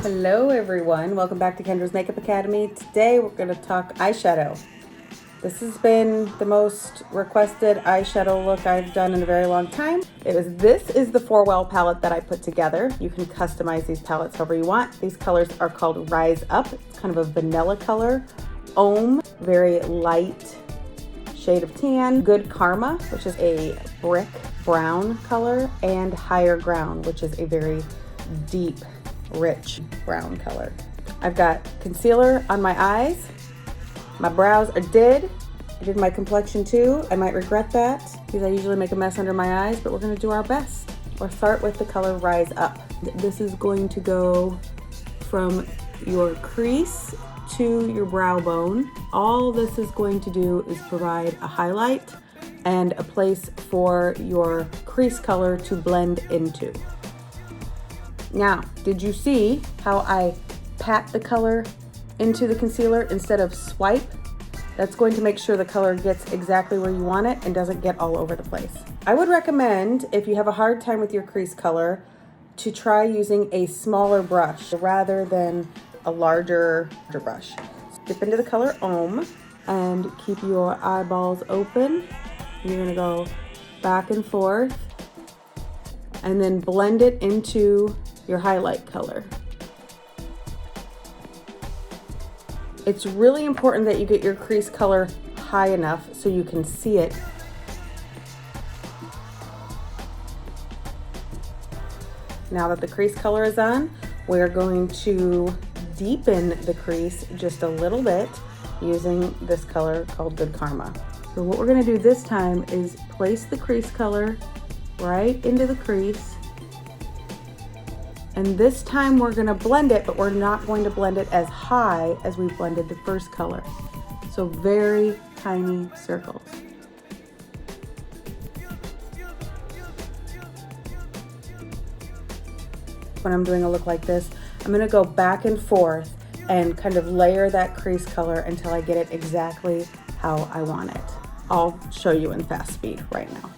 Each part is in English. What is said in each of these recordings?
Hello everyone, welcome back to Kendra's Makeup Academy. Today we're going to talk eyeshadow. This has been the most requested eyeshadow look I've done in a very long time. This is the 4Well palette that I put together. You can customize these palettes however you want. These colors are called Rise Up. It's kind of a vanilla color. Ohm, very light shade of tan. Good Karma, which is a brick brown color, and Higher Ground, which is a very deep rich brown color. I've got concealer on my eyes. My brows are did. I did my complexion too. I might regret that because I usually make a mess under my eyes, but we're going to do our best. We'll start with the color Rise Up. This is going to go from your crease to your brow bone. All this is going to do is provide a highlight and a place for your crease color to blend into. Now, did you see how I pat the color into the concealer instead of swipe? That's going to make sure the color gets exactly where you want it and doesn't get all over the place. I would recommend, if you have a hard time with your crease color, to try using a smaller brush rather than a larger brush. Dip into the color Ohm and keep your eyeballs open. You're gonna go back and forth and then blend it into your highlight color. It's really important that you get your crease color high enough so you can see it. Now that the crease color is on, we're going to deepen the crease just a little bit using this color called Good Karma. So what we're going to do this time is place the crease color right into the crease. And this time we're going to blend it, but we're not going to blend it as high as we blended the first color. So very tiny circles. When I'm doing a look like this, I'm going to go back and forth and kind of layer that crease color until I get it exactly how I want it. I'll show you in fast speed right now.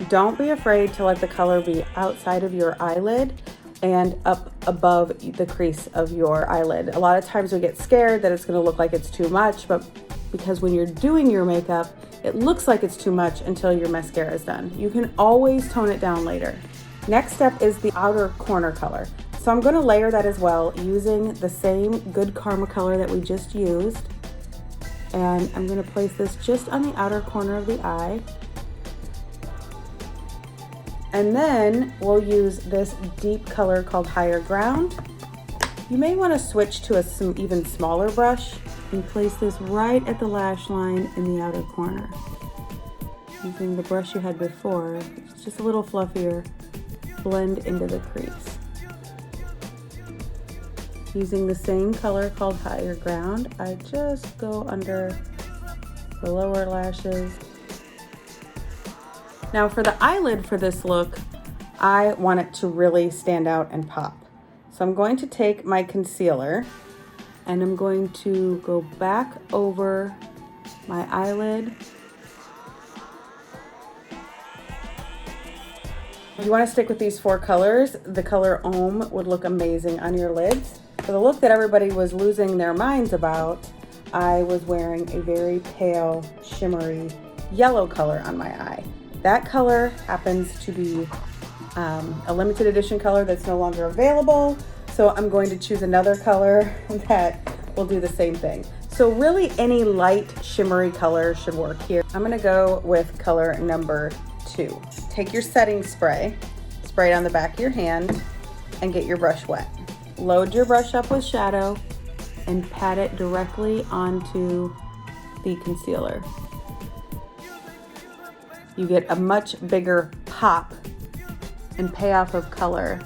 Don't be afraid to let the color be outside of your eyelid and up above the crease of your eyelid. A lot of times we get scared that it's going to look like it's too much, but because when you're doing your makeup, it looks like it's too much until your mascara is done. You can always tone it down later. Next step is the outer corner color. So I'm going to layer that as well using the same Good Karma color that we just used. And I'm going to place this just on the outer corner of the eye. And then we'll use this deep color called Higher Ground. You may want to switch to some even smaller brush and place this right at the lash line in the outer corner. Using the brush you had before, it's just a little fluffier, blend into the crease. Using the same color called Higher Ground, I just go under the lower lashes. Now for the eyelid for this look, I want it to really stand out and pop. So I'm going to take my concealer and I'm going to go back over my eyelid. If you want to stick with these four colors, the color Ohm would look amazing on your lids. For the look that everybody was losing their minds about, I was wearing a very pale, shimmery yellow color on my eye. That color happens to be a limited edition color that's no longer available. So I'm going to choose another color that will do the same thing. So really any light shimmery color should work here. I'm gonna go with color number 2. Take your setting spray, spray it on the back of your hand, and get your brush wet. Load your brush up with shadow and pat it directly onto the concealer. You get a much bigger pop and payoff of color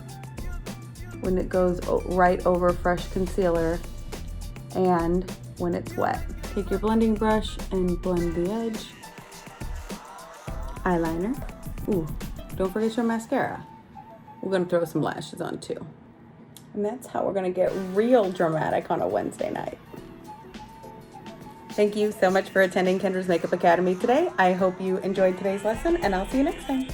when it goes right over fresh concealer and when it's wet. Take your blending brush and blend the edge. Eyeliner. Ooh, don't forget your mascara. We're gonna throw some lashes on too. And that's how we're gonna get real dramatic on a Wednesday night. Thank you so much for attending Kendra's Makeup Academy today. I hope you enjoyed today's lesson, and I'll see you next time.